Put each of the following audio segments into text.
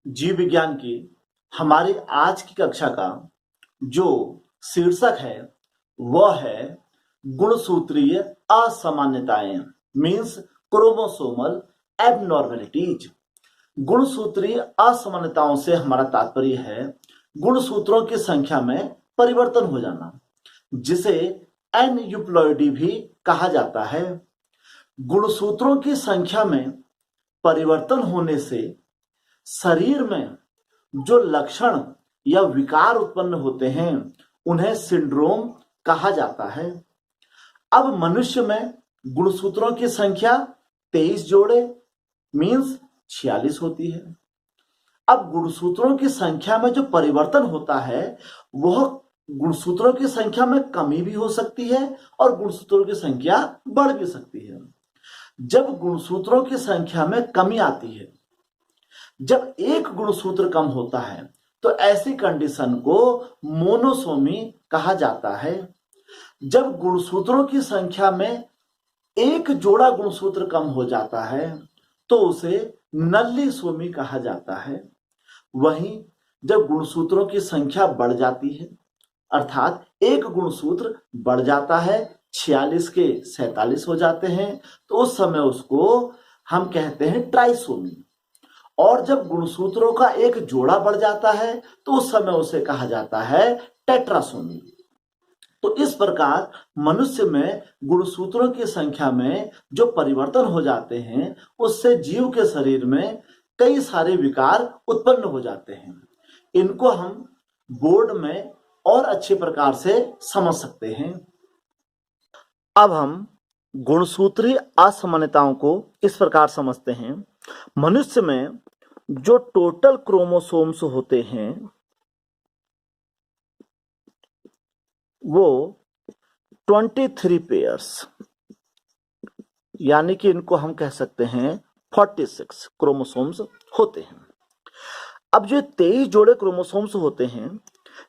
जीव विज्ञान की हमारी आज की कक्षा का जो शीर्षक है वह है गुणसूत्रीय असामान्यताएं मीन्स क्रोमोसोमल एबनॉर्मेलिटीज। गुणसूत्रीय असामान्यताओं से हमारा तात्पर्य है गुणसूत्रों की संख्या में परिवर्तन हो जाना, जिसे एनयूप्लॉइडी भी कहा जाता है। गुणसूत्रों की संख्या में परिवर्तन होने से शरीर में जो लक्षण या विकार उत्पन्न होते हैं उन्हें सिंड्रोम कहा जाता है। अब मनुष्य में गुणसूत्रों की संख्या 23 जोड़े मीन्स 46 होती है। अब गुणसूत्रों की संख्या में जो परिवर्तन होता है वह गुणसूत्रों की संख्या में कमी भी हो सकती है और गुणसूत्रों की संख्या बढ़ भी सकती है। जब गुणसूत्रों की संख्या में कमी आती है, जब एक गुणसूत्र कम होता है, तो ऐसी कंडीशन को मोनोसोमी कहा जाता है। जब गुणसूत्रों की संख्या में एक जोड़ा गुणसूत्र कम हो जाता है तो उसे नल्लीसोमी कहा जाता है। वहीं जब गुणसूत्रों की संख्या बढ़ जाती है, अर्थात एक गुणसूत्र बढ़ जाता है, 46 के 47 हो जाते हैं, तो उस समय उसको हम कहते हैं ट्राइसोमी। और जब गुणसूत्रों का एक जोड़ा बढ़ जाता है तो उस समय उसे कहा जाता है टेट्रासोमी। तो इस प्रकार मनुष्य में गुणसूत्रों की संख्या में जो परिवर्तन हो जाते हैं उससे जीव के शरीर में कई सारे विकार उत्पन्न हो जाते हैं। इनको हम बोर्ड में और अच्छे प्रकार से समझ सकते हैं। अब हम गुणसूत्रीय असामान्यताओं को इस प्रकार समझते हैं। मनुष्य में जो टोटल क्रोमोसोम्स होते हैं वो 23 पेयर्स, यानी कि इनको हम कह सकते हैं 46 क्रोमोसोम्स होते हैं। अब जो 23 जोड़े क्रोमोसोम्स होते हैं,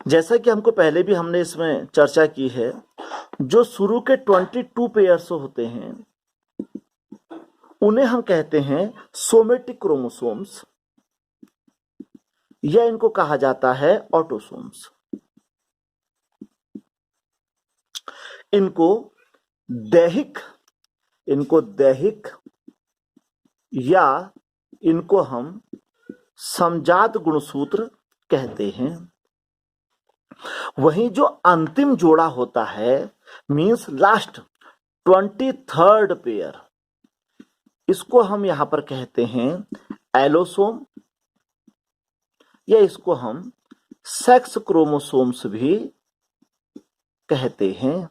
जैसा कि हमको पहले भी हमने इसमें चर्चा की है, जो शुरू के 22 पेयर्स होते हैं उन्हें हम कहते हैं सोमेटिक क्रोमोसोम्स या इनको कहा जाता है ऑटोसोम्स। इनको दैहिक या इनको हम समजात गुणसूत्र कहते हैं। वहीं जो अंतिम जोड़ा होता है मींस लास्ट 23rd पेयर, इसको हम यहां पर कहते हैं एलोसोम या इसको हम सेक्स क्रोमोसोम्स भी कहते हैं।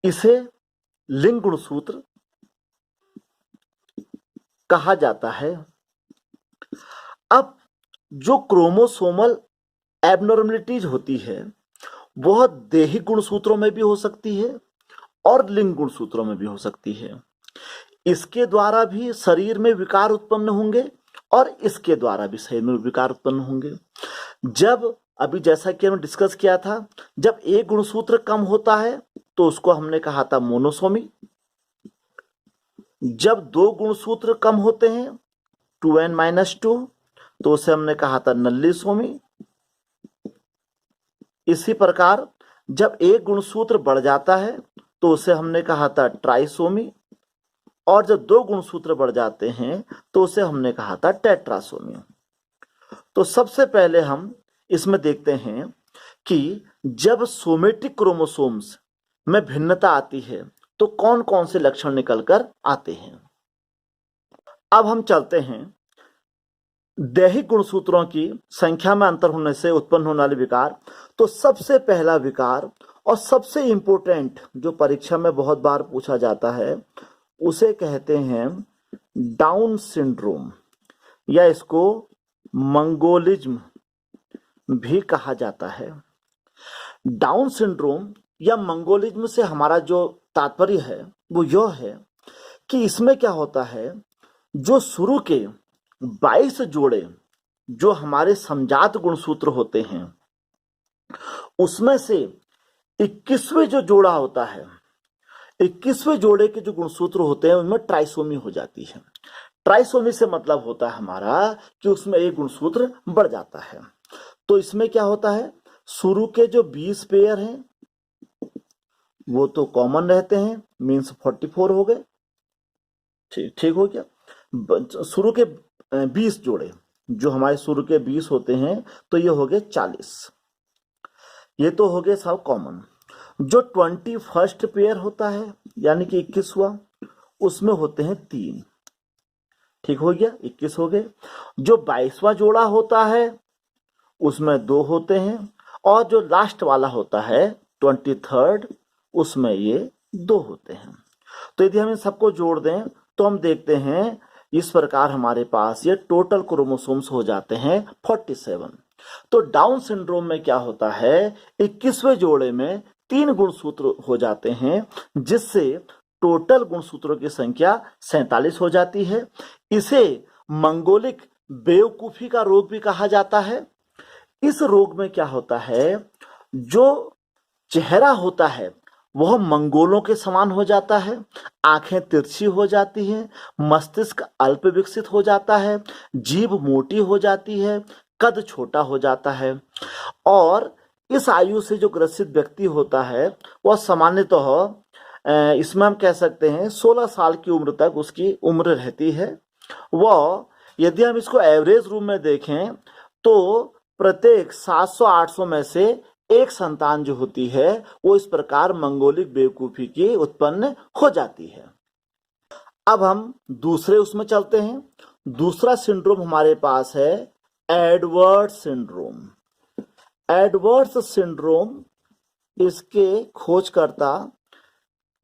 इसे लिंग गुणसूत्र कहा जाता है। अब जो क्रोमोसोमल एबनॉर्मलिटीज होती है वह दैहिक गुणसूत्रों में भी हो सकती है और लिंग गुणसूत्रों में भी हो सकती है। इसके द्वारा भी शरीर में विकार उत्पन्न होंगे और इसके द्वारा भी शरीर में विकार उत्पन्न होंगे। जब अभी जैसा कि हमने डिस्कस किया था, जब एक गुणसूत्र कम होता है तो उसको हमने कहा था मोनोसोमी। जब दो गुणसूत्र कम होते हैं 2n-2 तो उसे हमने कहा था नल्लीसोमी। इसी प्रकार जब एक गुणसूत्र बढ़ जाता है तो उसे हमने कहा था ट्राइसोमी, और जब दो गुणसूत्र बढ़ जाते हैं तो उसे हमने कहा था टेट्रासोमी। तो सबसे पहले हम इसमें देखते हैं कि जब सोमेटिक क्रोमोसोम्स में भिन्नता आती है तो कौन कौन से लक्षण निकलकर आते हैं। अब हम चलते हैं दैहिक गुणसूत्रों की संख्या में अंतर होने से उत्पन्न होने वाले विकार। तो सबसे पहला विकार और सबसे इंपॉर्टेंट जो परीक्षा में बहुत बार पूछा जाता है उसे कहते हैं डाउन सिंड्रोम या इसको मंगोलिज्म भी कहा जाता है। डाउन सिंड्रोम या मंगोलिज्म से हमारा जो तात्पर्य है वो यह है कि इसमें क्या होता है, जो शुरू के 22 जोड़े जो हमारे समजात गुणसूत्र होते हैं उसमें से 21वें जो जोड़ा होता है, 21वें जोड़े के जो गुणसूत्र होते हैं उनमें ट्राइसोमी हो जाती है। ट्राइसोमी से मतलब होता है हमारा कि उसमें एक गुणसूत्र बढ़ जाता है। तो इसमें क्या होता है, शुरू के जो 20 पेयर हैं वो तो कॉमन रहते हैं, मीन्स 44 हो गए। ठीक हो गया। शुरू के 20 जोड़े, जो हमारे शुरू के 20 होते हैं तो ये हो गए 40। ये तो हो गए सब कॉमन। जो 21st पेयर होता है यानी कि 21वां, उसमें होते हैं 3। ठीक हो गया, 21 हो गए। जो 22वां जोड़ा होता है उसमें 2 होते हैं, और जो लास्ट वाला होता है 23rd, उसमें ये 2 होते हैं। तो यदि हम इन सबको जोड़ दें तो हम देखते हैं इस प्रकार हमारे पास ये टोटल क्रोमोसोम्स हो जाते हैं 47। तो डाउन सिंड्रोम में क्या होता है, 21वें जोड़े में 3 गुणसूत्र हो जाते हैं, जिससे टोटल गुणसूत्रों की संख्या 47 हो जाती है। इसे मंगोलिक बेवकूफी का रोग भी कहा जाता है। इस रोग में क्या होता है, जो चेहरा होता है वह मंगोलों के समान हो जाता है, आंखें तिरछी हो जाती हैं, मस्तिष्क अल्प विकसित हो जाता है, जीभ मोटी हो जाती है, कद छोटा हो जाता है। और इस आयु से जो ग्रसित व्यक्ति होता है वह सामान्यतः इसमें हम कह सकते हैं 16 साल की उम्र तक उसकी उम्र रहती है। वह यदि हम इसको एवरेज रूप में देखें तो प्रत्येक 700-800 में से एक संतान जो होती है वो इस प्रकार मंगोलिक बेवकूफी की उत्पन्न हो जाती है। अब हम दूसरे उसमें चलते हैं। दूसरा सिंड्रोम हमारे पास है एडवर्ड्स सिंड्रोम। एडवर्ड्स सिंड्रोम, इसके खोजकर्ता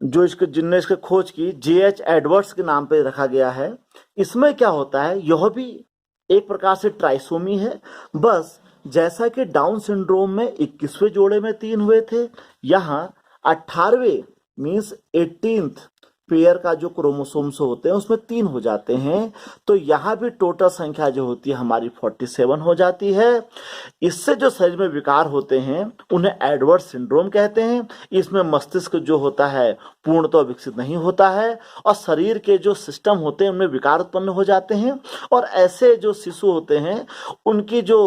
जिनने इसकी खोज की J.H. एडवर्ड्स के नाम पे रखा गया है। इसमें क्या होता है, यह भी एक प्रकार से ट्राइसोमी है, बस जैसा कि डाउन सिंड्रोम में 21वें जोड़े में 3 हुए थे, यहाँ 18वें मीन्स 18th पेयर का जो क्रोमोसोम्स होते हैं उसमें 3 हो जाते हैं। तो यहाँ भी टोटल संख्या जो होती है हमारी 47 हो जाती है। इससे जो शरीर में विकार होते हैं उन्हें एडवर्ड सिंड्रोम कहते हैं। इसमें मस्तिष्क जो होता है पूर्णतः विकसित नहीं होता है, और शरीर के जो सिस्टम होते हैं उनमें विकार उत्पन्न हो जाते हैं। और ऐसे जो शिशु होते हैं उनकी जो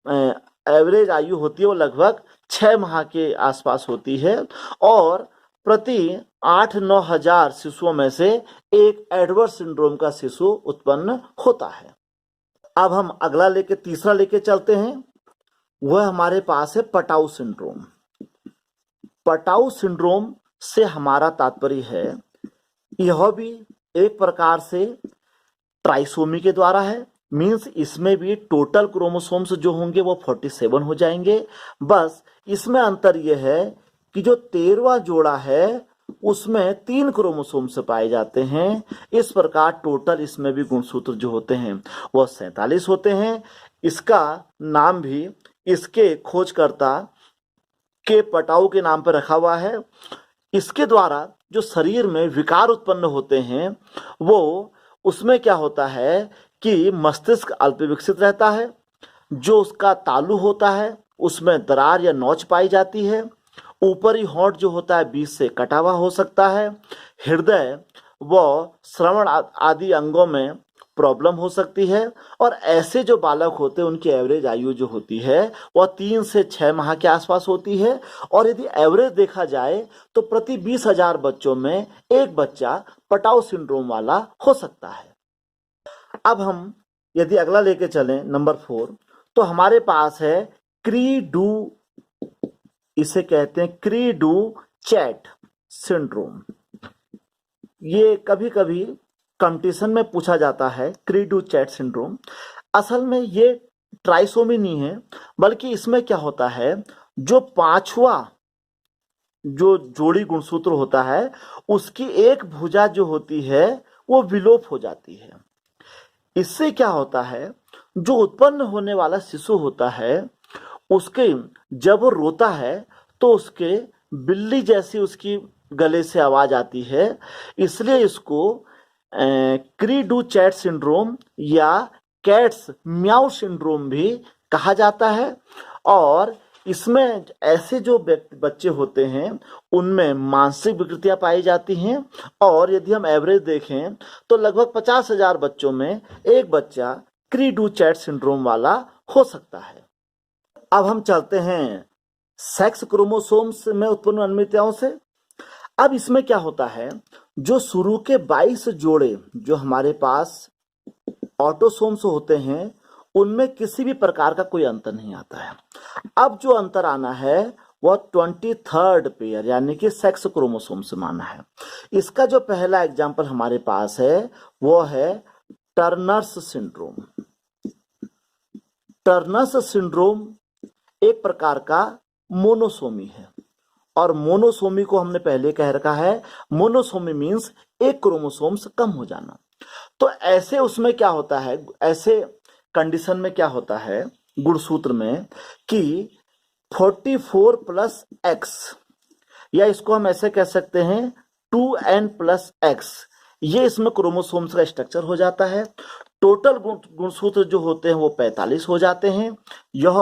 एवरेज आयु होती है वो लगभग 6 माह के आसपास होती है, और प्रति 8-9 हजार शिशुओं में से एक एडवर्ड सिंड्रोम का शिशु उत्पन्न होता है। अब हम अगला तीसरा लेके चलते हैं। वह हमारे पास है पटाऊ सिंड्रोम। पटाऊ सिंड्रोम से हमारा तात्पर्य है, यह भी एक प्रकार से ट्राइसोमी के द्वारा है, मीन्स इसमें भी टोटल क्रोमोसोम्स जो होंगे वो 47 हो जाएंगे। बस इसमें अंतर यह है कि जो 13वां जोड़ा है उसमें 3 क्रोमोसोम्स पाए जाते हैं। इस प्रकार टोटल इसमें भी गुणसूत्र जो होते हैं वह 47 होते हैं। इसका नाम भी इसके खोजकर्ता के पटाऊ के नाम पर रखा हुआ है। इसके द्वारा जो शरीर में विकार उत्पन्न होते हैं वो उसमें क्या होता है कि मस्तिष्क अल्प विकसित रहता है, जो उसका तालु होता है उसमें दरार या नोच पाई जाती है, ऊपरी होंठ जो होता है बीच से कटा हुआ हो सकता है, हृदय व श्रवण आदि अंगों में प्रॉब्लम हो सकती है। और ऐसे जो बालक होते हैं उनकी एवरेज आयु जो होती है वह 3 से 6 माह के आसपास होती है। और यदि एवरेज देखा जाए तो प्रति 20,000 बच्चों में एक बच्चा पटाऊ सिंड्रोम वाला हो सकता है। अब हम यदि अगला लेके चलें नंबर 4, तो हमारे पास है क्री डू, इसे कहते हैं क्री डू चैट सिंड्रोम। ये कभी कभी कंपटीशन में पूछा जाता है, क्री डू चैट सिंड्रोम। असल में ये ट्राइसोमी नहीं है, बल्कि इसमें क्या होता है, जो 5वां जो जोड़ी गुणसूत्र होता है उसकी एक भुजा जो होती है वो विलोप हो जाती है। इससे क्या होता है, जो उत्पन्न होने वाला शिशु होता है उसके जब वो रोता है तो उसके बिल्ली जैसी उसकी गले से आवाज आती है। इसलिए इसको क्री डू चैट सिंड्रोम या कैट्स म्याऊ सिंड्रोम भी कहा जाता है। और इसमें ऐसे जो बच्चे होते हैं उनमें मानसिक विकृतियां पाई जाती हैं, और यदि हम एवरेज देखें तो लगभग 50,000 बच्चों में एक बच्चा क्री डू चैट सिंड्रोम वाला हो सकता है। अब हम चलते हैं सेक्स क्रोमोसोम्स में उत्पन्न अनियमितताओं से। अब इसमें क्या होता है, जो शुरू के 22 जोड़े जो हमारे पास ऑटोसोम्स होते हैं उनमें किसी भी प्रकार का कोई अंतर नहीं आता है। अब जो अंतर आना है वह 23rd पेयर यानी कि सेक्स क्रोमोसोम से माना है। इसका जो पहला एग्जाम्पल हमारे पास है वो है टर्नर्स सिंड्रोम। टर्नर्स सिंड्रोम एक प्रकार का मोनोसोमी है, और मोनोसोमी को हमने पहले कह रखा है, मोनोसोमी मीन्स एक क्रोमोसोम्स कम हो जाना। तो ऐसे उसमें क्या होता है, ऐसे कंडीशन में क्या होता है गुणसूत्र में कि 44 प्लस एक्स, या इसको हम ऐसे कह सकते हैं 2n प्लस एक्स, ये इसमें क्रोमोसोम्स का स्ट्रक्चर हो जाता है। टोटल गुणसूत्र जो होते हैं वो 45 हो जाते हैं। यह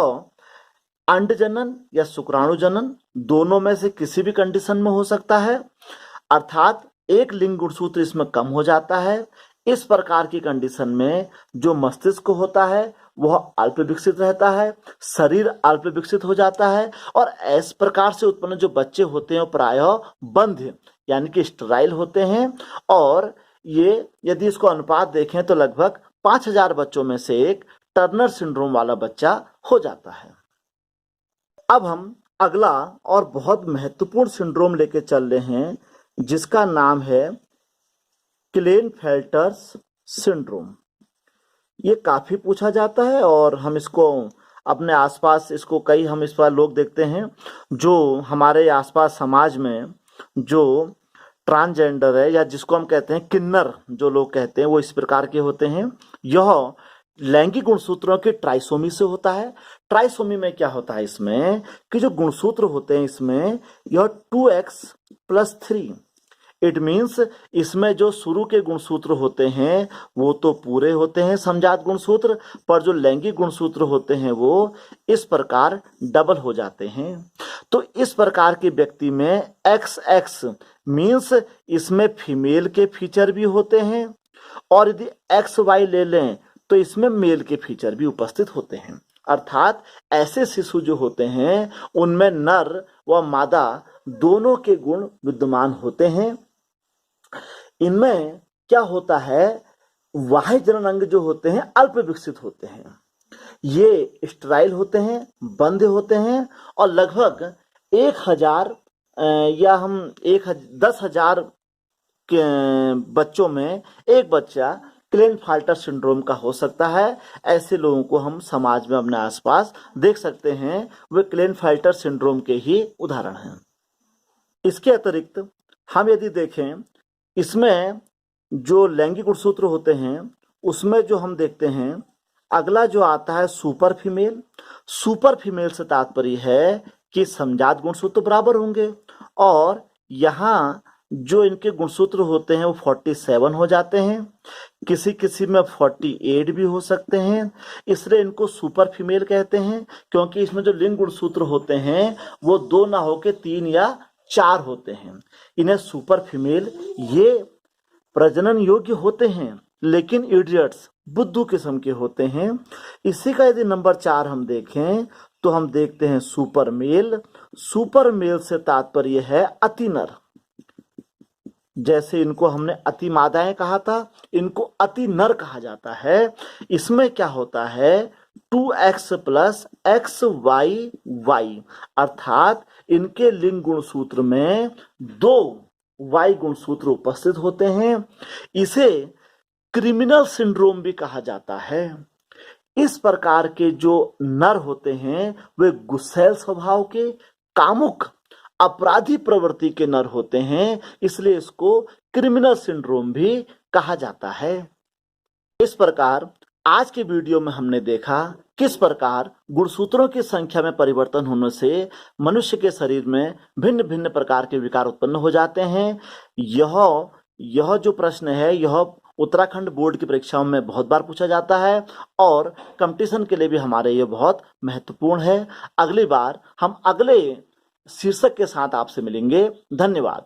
अंड जनन या शुक्राणु जनन दोनों में से किसी भी कंडीशन में हो सकता है, अर्थात एक लिंग गुणसूत्र इसमें कम हो जाता है। इस प्रकार की कंडीशन में जो मस्तिष्क होता है वह अल्प विकसित रहता है, शरीर अल्प विकसित हो जाता है, और इस प्रकार से उत्पन्न जो बच्चे होते हैं प्रायः बंध्य यानी कि स्टेराइल होते हैं। और ये यदि इसको अनुपात देखें तो लगभग 5,000 बच्चों में से एक टर्नर सिंड्रोम वाला बच्चा हो जाता है। अब हम अगला और बहुत महत्वपूर्ण सिंड्रोम लेके चल रहे हैं जिसका नाम है क्लेनफेल्टर्स सिंड्रोम। ये काफी पूछा जाता है और हम इसको अपने आसपास इसको कई हम इस पर लोग देखते हैं जो हमारे आसपास समाज में जो ट्रांसजेंडर है या जिसको हम कहते हैं किन्नर जो लोग कहते हैं वो इस प्रकार के होते हैं। यह लैंगिक गुणसूत्रों की ट्राइसोमी से होता है। ट्राइसोमी में क्या होता है इसमें कि जो गुणसूत्र होते हैं इसमें यह 2x प्लस 3, इट मीन्स इसमें जो शुरू के गुणसूत्र होते हैं वो तो पूरे होते हैं समजात गुणसूत्र, पर जो लैंगिक गुणसूत्र होते हैं वो इस प्रकार डबल हो जाते हैं। तो इस प्रकार के व्यक्ति में XX मीन्स इसमें फीमेल के फीचर भी होते हैं, और यदि XY ले लें तो इसमें मेल के फीचर भी उपस्थित होते हैं। अर्थात ऐसे शिशु जो होते हैं उनमें नर व मादा दोनों के गुण विद्यमान होते हैं। इनमें क्या होता है, बाह्य जनन अंग जो होते हैं अल्प विकसित होते हैं, ये स्टेराइल होते हैं, बंद होते हैं, और लगभग 1,000 या हम 10,000 के बच्चों में एक बच्चा क्लेनफेल्टर सिंड्रोम का हो सकता है। ऐसे लोगों को हम समाज में अपने आसपास देख सकते हैं, वे क्लेनफेल्टर सिंड्रोम के ही उदाहरण हैं। इसके अतिरिक्त हम यदि देखें इसमें जो लैंगिक गुणसूत्र होते हैं उसमें जो हम देखते हैं अगला जो आता है सुपर फीमेल। सुपर फीमेल से तात्पर्य है कि समजात गुणसूत्र बराबर होंगे, और यहाँ जो इनके गुणसूत्र होते हैं वो 47 हो जाते हैं, किसी किसी में 48 भी हो सकते हैं। इसलिए इनको सुपर फीमेल कहते हैं क्योंकि इसमें जो लिंग गुणसूत्र होते हैं वो 2 ना होके 3 या 4 होते हैं। इन्हें सुपर फीमेल ये प्रजनन योग्य होते हैं लेकिन इडियट्स बुद्धू किस्म के होते हैं। इसी का यदि नंबर 4 हम देखें तो हम देखते हैं सुपर मेल। सुपर मेल से तात्पर्य है अति नर, जैसे इनको हमने अति मादाएं कहा था, इनको अति नर कहा जाता है। इसमें क्या होता है 2x प्लस XY, अर्थात इनके लिंग गुणसूत्र में 2 Y गुणसूत्र उपस्थित होते हैं। इसे क्रिमिनल सिंड्रोम भी कहा जाता है। इस प्रकार के जो नर होते हैं वे गुस्सैल स्वभाव के, कामुक, अपराधी प्रवृत्ति के नर होते हैं, इसलिए इसको क्रिमिनल सिंड्रोम भी कहा जाता है। इस प्रकार आज के वीडियो में हमने देखा किस प्रकार गुणसूत्रों की संख्या में परिवर्तन होने से मनुष्य के शरीर में भिन्न भिन्न प्रकार के विकार उत्पन्न हो जाते हैं। यह जो प्रश्न है यह उत्तराखंड बोर्ड की परीक्षाओं में बहुत बार पूछा जाता है और कंपटीशन के लिए भी हमारे ये बहुत महत्वपूर्ण है। अगली बार हम अगले शीर्षक के साथ आपसे मिलेंगे। धन्यवाद।